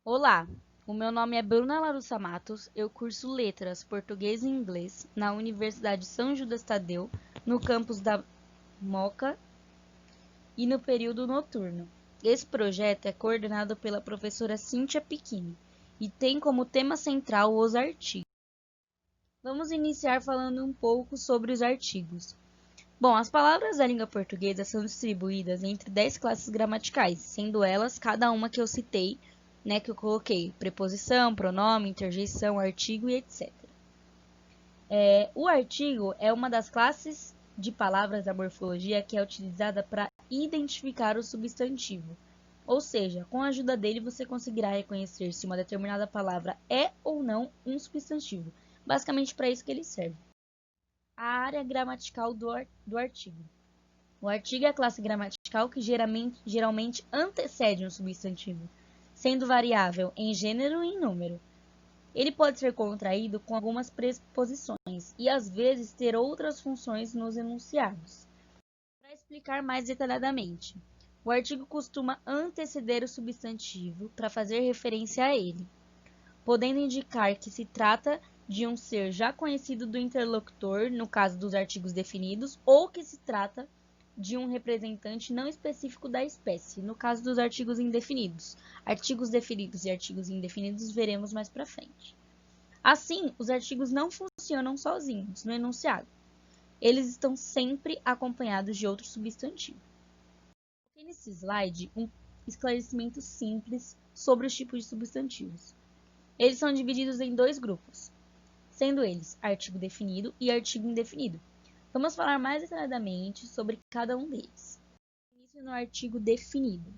Olá, o meu nome é Bruna Larussa Matos, eu curso Letras, Português e Inglês na Universidade São Judas Tadeu, no campus da Moca e no período noturno. Esse projeto é coordenado pela professora Cíntia Piquini e tem como tema central os artigos. Vamos iniciar falando um pouco sobre os artigos. Bom, as palavras da língua portuguesa são distribuídas entre 10 classes gramaticais, sendo elas cada uma que eu citei, que eu coloquei preposição, pronome, interjeição, artigo e etc. O artigo é uma das classes de palavras da morfologia que é utilizada para identificar o substantivo. Ou seja, com a ajuda dele você conseguirá reconhecer se uma determinada palavra é ou não um substantivo. Basicamente para isso que ele serve. A área gramatical do artigo. O artigo é a classe gramatical que geralmente antecede um substantivo, sendo variável em gênero e em número. Ele pode ser contraído com algumas preposições e, às vezes, ter outras funções nos enunciados. Para explicar mais detalhadamente, o artigo costuma anteceder o substantivo para fazer referência a ele, podendo indicar que se trata de um ser já conhecido do interlocutor, no caso dos artigos definidos, ou que se trata de um representante não específico da espécie, no caso dos artigos indefinidos. Artigos definidos e artigos indefinidos veremos mais para frente. Assim, os artigos não funcionam sozinhos no enunciado. Eles estão sempre acompanhados de outro substantivo. Aqui nesse slide, um esclarecimento simples sobre os tipos de substantivos. Eles são divididos em dois grupos, sendo eles artigo definido e artigo indefinido. Vamos falar mais detalhadamente sobre cada um deles. Início no artigo definido.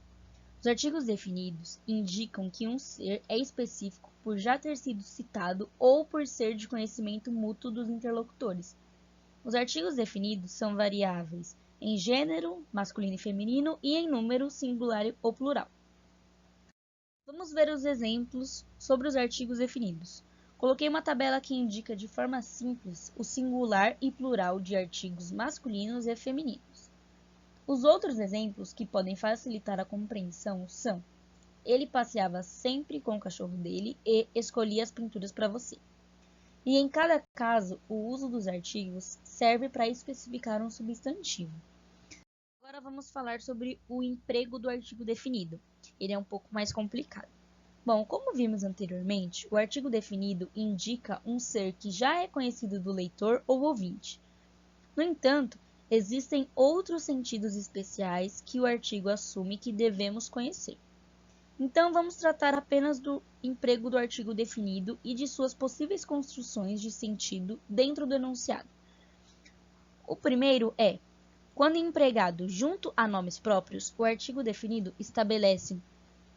Os artigos definidos indicam que um ser é específico por já ter sido citado ou por ser de conhecimento mútuo dos interlocutores. Os artigos definidos são variáveis em gênero, masculino e feminino, e em número, singular ou plural. Vamos ver os exemplos sobre os artigos definidos. Coloquei uma tabela que indica de forma simples o singular e plural de artigos masculinos e femininos. Os outros exemplos que podem facilitar a compreensão são: ele passeava sempre com o cachorro dele e escolhia as pinturas para você. E em cada caso, o uso dos artigos serve para especificar um substantivo. Agora vamos falar sobre o emprego do artigo definido. Ele é um pouco mais complicado. Bom, como vimos anteriormente, o artigo definido indica um ser que já é conhecido do leitor ou ouvinte. No entanto, existem outros sentidos especiais que o artigo assume que devemos conhecer. Então, vamos tratar apenas do emprego do artigo definido e de suas possíveis construções de sentido dentro do enunciado. O primeiro é: quando empregado junto a nomes próprios, o artigo definido estabelece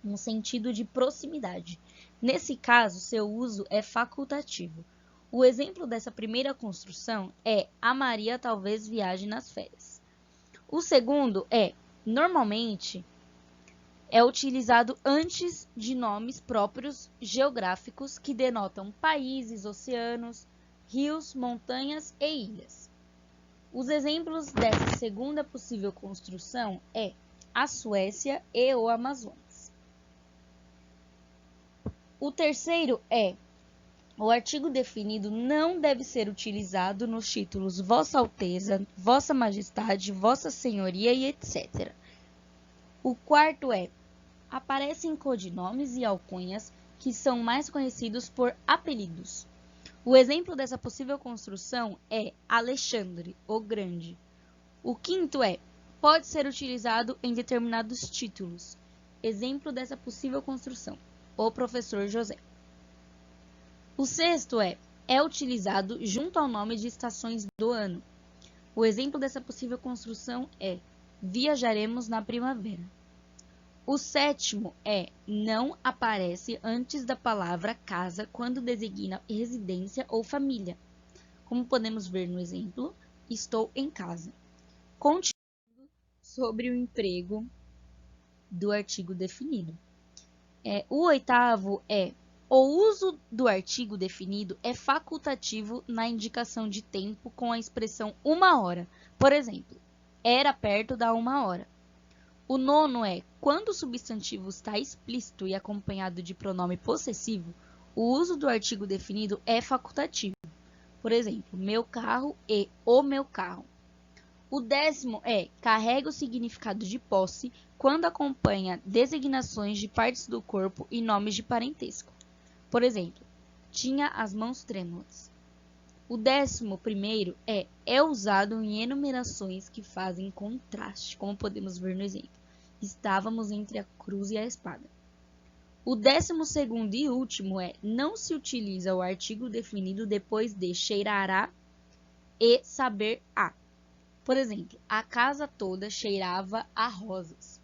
um sentido de proximidade. Nesse caso, seu uso é facultativo. O exemplo dessa primeira construção é: a Maria talvez viaje nas férias. O segundo é: normalmente é utilizado antes de nomes próprios geográficos que denotam países, oceanos, rios, montanhas e ilhas. Os exemplos dessa segunda possível construção é a Suécia e o Amazonas. O terceiro é: o artigo definido não deve ser utilizado nos títulos Vossa Alteza, Vossa Majestade, Vossa Senhoria e etc. O quarto é: aparecem codinomes e alcunhas que são mais conhecidos por apelidos. O exemplo dessa possível construção é Alexandre, o Grande. O quinto é: pode ser utilizado em determinados títulos. Exemplo dessa possível construção: o professor José. O sexto é utilizado junto ao nome de estações do ano. O exemplo dessa possível construção é: viajaremos na primavera. O sétimo é: não aparece antes da palavra casa quando designa residência ou família. Como podemos ver no exemplo, estou em casa. Continuando sobre o emprego do artigo definido. O oitavo é: o uso do artigo definido é facultativo na indicação de tempo com a expressão 1 hora. Por exemplo, era perto da 1 hora. O nono é, quando o substantivo está explícito e acompanhado de pronome possessivo, o uso do artigo definido é facultativo. Por exemplo, meu carro e o meu carro. O décimo é, carrega o significado de posse quando acompanha designações de partes do corpo e nomes de parentesco. Por exemplo, tinha as mãos trêmulas. O 11º é usado em enumerações que fazem contraste, como podemos ver no exemplo. Estávamos entre a cruz e a espada. O 12º e último é, não se utiliza o artigo definido depois de cheirará e saber a. Por exemplo, a casa toda cheirava a rosas.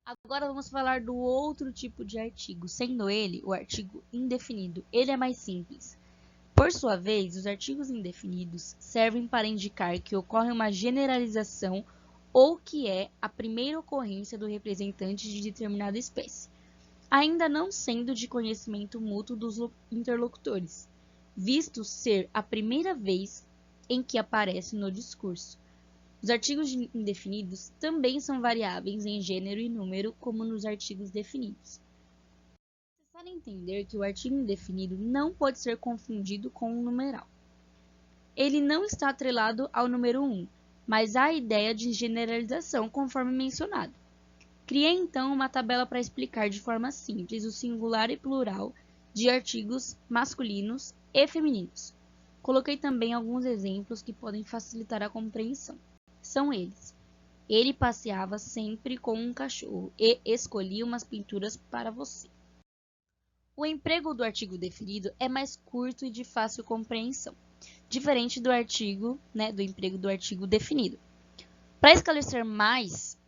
Agora vamos falar do outro tipo de artigo, sendo ele o artigo indefinido. Ele é mais simples. Por sua vez, os artigos indefinidos servem para indicar que ocorre uma generalização ou que é a primeira ocorrência do representante de determinada espécie, ainda não sendo de conhecimento mútuo dos interlocutores, visto ser a primeira vez em que aparece no discurso. Os artigos indefinidos também são variáveis em gênero e número, como nos artigos definidos. É necessário entender que o artigo indefinido não pode ser confundido com um numeral. Ele não está atrelado ao número 1, mas à ideia de generalização, conforme mencionado. Criei então uma tabela para explicar de forma simples o singular e plural de artigos masculinos e femininos. Coloquei também alguns exemplos que podem facilitar a compreensão. São eles: ele passeava sempre com um cachorro e escolhia umas pinturas para você. O emprego do artigo definido é mais curto e de fácil compreensão, diferente do emprego do artigo definido. Para esclarecer mais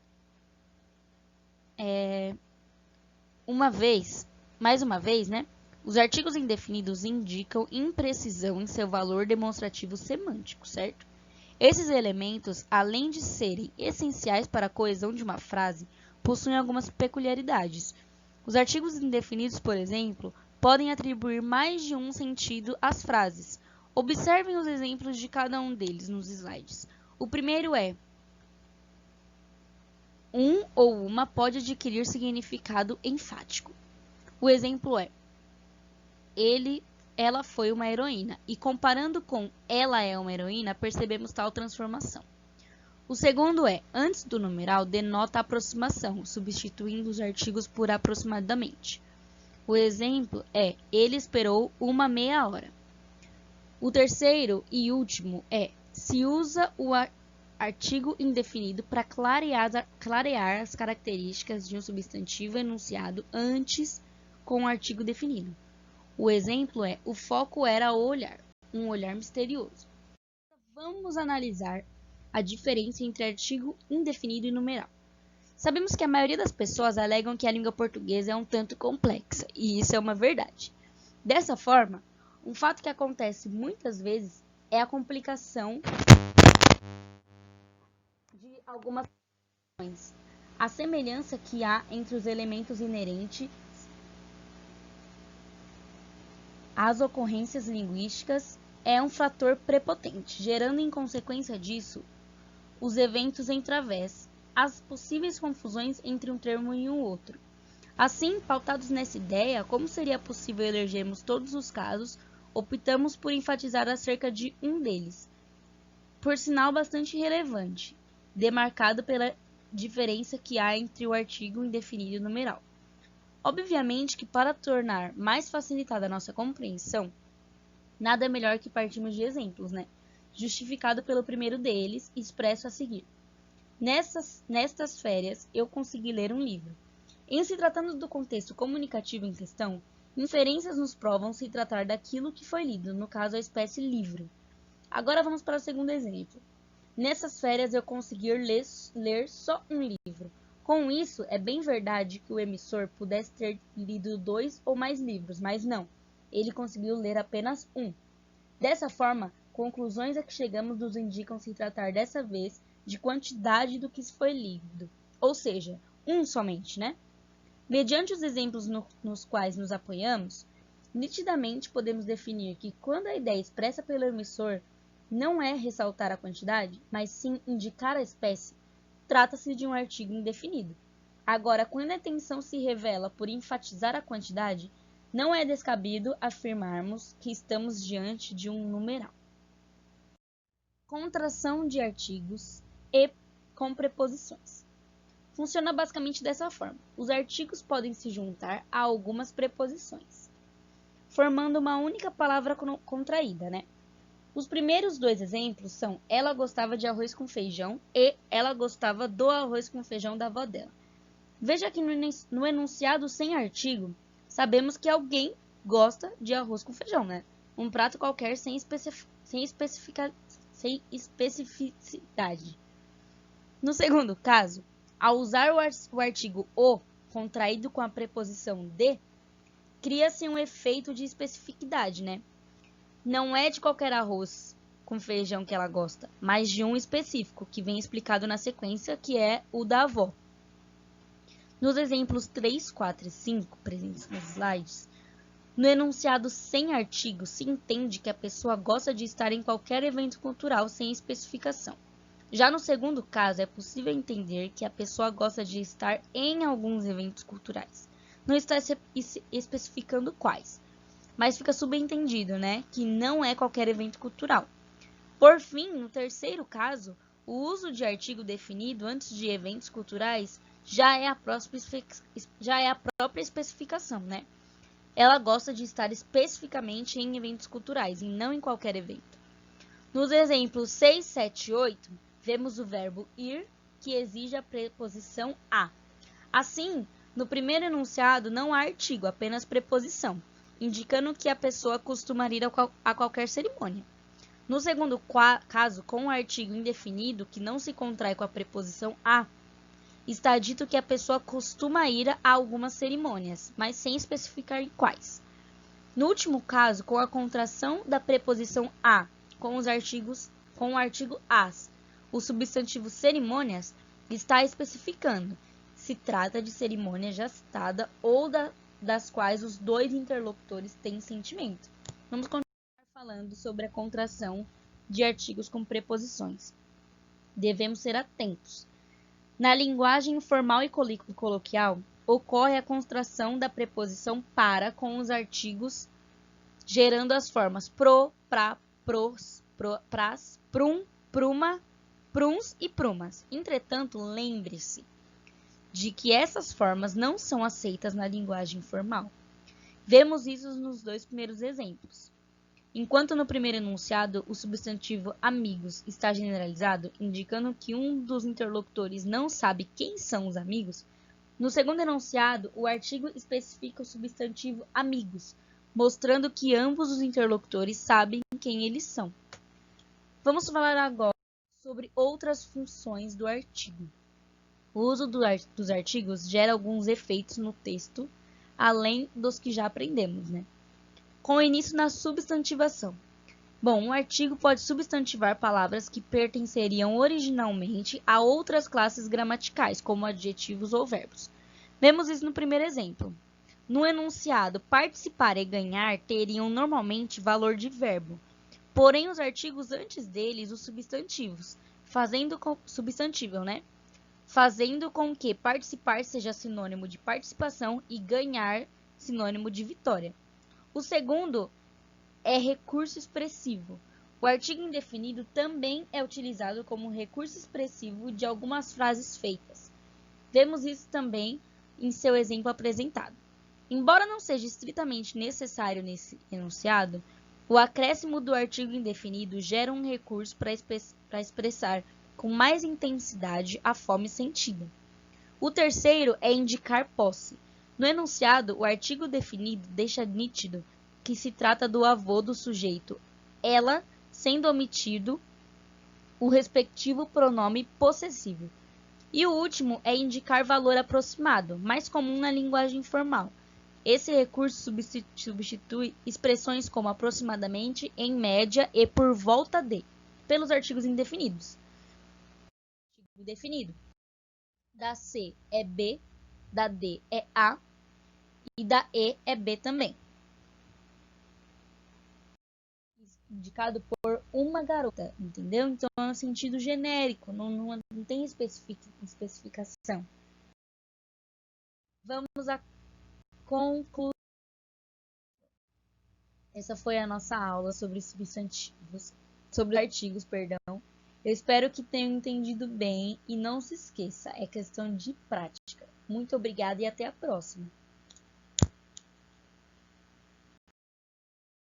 uma vez, os artigos indefinidos indicam imprecisão em seu valor demonstrativo semântico, certo? Esses elementos, além de serem essenciais para a coesão de uma frase, possuem algumas peculiaridades. Os artigos indefinidos, por exemplo, podem atribuir mais de um sentido às frases. Observem os exemplos de cada um deles nos slides. O primeiro é: um ou uma pode adquirir significado enfático. O exemplo é: ela foi uma heroína. E comparando com ela é uma heroína, percebemos tal transformação. O segundo é: antes do numeral, denota aproximação, substituindo os artigos por aproximadamente. O exemplo é: ele esperou uma meia hora. O terceiro e último é: se usa o artigo indefinido para clarear as características de um substantivo enunciado antes com o artigo definido. O exemplo é: o foco era o olhar, um olhar misterioso. Vamos analisar a diferença entre artigo indefinido e numeral. Sabemos que a maioria das pessoas alegam que a língua portuguesa é um tanto complexa, e isso é uma verdade. Dessa forma, um fato que acontece muitas vezes é a complicação de algumas questões. A semelhança que há entre os elementos inerentes às ocorrências linguísticas é um fator prepotente, gerando em consequência disso os eventos em través, as possíveis confusões entre um termo e um outro. Assim, pautados nessa ideia, como seria possível elegermos todos os casos, optamos por enfatizar acerca de um deles, por sinal bastante relevante, demarcado pela diferença que há entre o artigo indefinido e o numeral. Obviamente que para tornar mais facilitada a nossa compreensão, nada melhor que partirmos de exemplos, Justificado pelo primeiro deles, expresso a seguir. Nestas férias, eu consegui ler um livro. Em se tratando do contexto comunicativo em questão, inferências nos provam se tratar daquilo que foi lido, no caso a espécie livro. Agora vamos para o segundo exemplo. Nessas férias eu consegui ler só um livro. Com isso, é bem verdade que o emissor pudesse ter lido 2 ou mais livros, mas não. Ele conseguiu ler apenas um. Dessa forma, conclusões a que chegamos nos indicam se tratar dessa vez de quantidade do que foi lido, ou seja, um somente, Mediante os exemplos nos quais nos apoiamos, nitidamente podemos definir que quando a ideia expressa pelo emissor não é ressaltar a quantidade, mas sim indicar a espécie, trata-se de um artigo indefinido. Agora, quando a intenção se revela por enfatizar a quantidade, não é descabido afirmarmos que estamos diante de um numeral. Contração de artigos e com preposições. Funciona basicamente dessa forma. Os artigos podem se juntar a algumas preposições, formando uma única palavra contraída, né? Os primeiros dois exemplos são ela gostava de arroz com feijão e ela gostava do arroz com feijão da avó dela. Veja que no enunciado sem artigo, sabemos que alguém gosta de arroz com feijão, né? Um prato qualquer sem especificidade. No segundo caso, ao usar o artigo o contraído com a preposição de, cria-se um efeito de especificidade, né? Não é de qualquer arroz com feijão que ela gosta, mas de um específico, que vem explicado na sequência, que é o da avó. Nos exemplos 3, 4 e 5, presentes nos slides, no enunciado sem artigo, se entende que a pessoa gosta de estar em qualquer evento cultural sem especificação. Já no segundo caso, é possível entender que a pessoa gosta de estar em alguns eventos culturais. Não está especificando quais, mas fica subentendido, né, que não é qualquer evento cultural. Por fim, no terceiro caso, o uso de artigo definido antes de eventos culturais já é a própria especificação, né? Ela gosta de estar especificamente em eventos culturais e não em qualquer evento. Nos exemplos 6, 7 e 8, vemos o verbo ir, que exige a preposição a. Assim, no primeiro enunciado não há artigo, apenas preposição, indicando que a pessoa costuma ir a qualquer cerimônia. No segundo caso, com o artigo indefinido, que não se contrai com a preposição a, está dito que a pessoa costuma ir a algumas cerimônias, mas sem especificar em quais. No último caso, com a contração da preposição a, com o artigo as, o substantivo cerimônias está especificando se trata de cerimônia já citada ou das quais os dois interlocutores têm sentimento. Vamos continuar falando sobre a contração de artigos com preposições. Devemos ser atentos. Na linguagem informal e coloquial, ocorre a contração da preposição para com os artigos, gerando as formas pro, pra, pros, pras, prum, pruma, pruns e prumas. Entretanto, lembre-se de que essas formas não são aceitas na linguagem informal. Vemos isso nos dois primeiros exemplos. Enquanto no primeiro enunciado o substantivo amigos está generalizado, indicando que um dos interlocutores não sabe quem são os amigos, no segundo enunciado o artigo especifica o substantivo amigos, mostrando que ambos os interlocutores sabem quem eles são. Vamos falar agora sobre outras funções do artigo. O uso dos artigos gera alguns efeitos no texto, além dos que já aprendemos, né? Com início na substantivação. Bom, um artigo pode substantivar palavras que pertenceriam originalmente a outras classes gramaticais, como adjetivos ou verbos. Vemos isso no primeiro exemplo. No enunciado, participar e ganhar teriam normalmente valor de verbo, porém os artigos antes deles, os substantivos, fazendo com que participar seja sinônimo de participação e ganhar sinônimo de vitória. O segundo é recurso expressivo. O artigo indefinido também é utilizado como recurso expressivo de algumas frases feitas. Vemos isso também em seu exemplo apresentado. Embora não seja estritamente necessário nesse enunciado, o acréscimo do artigo indefinido gera um recurso para expressar com mais intensidade a fome sentida. O terceiro é indicar posse. No enunciado, o artigo definido deixa nítido que se trata do avô do sujeito, ela, sendo omitido o respectivo pronome possessivo. E o último é indicar valor aproximado, mais comum na linguagem informal. Esse recurso substitui expressões como aproximadamente, em média e por volta de, pelos artigos indefinidos. Artigo definido. Da C é B, da D é A e da E é B também. indicado por uma garota, entendeu? Então é um sentido genérico, não tem especificação. Vamos à conclusão. Essa foi a nossa aula sobre substantivos, sobre artigos, perdão. Eu espero que tenham entendido bem e não se esqueça, é questão de prática. Muito obrigada e até a próxima.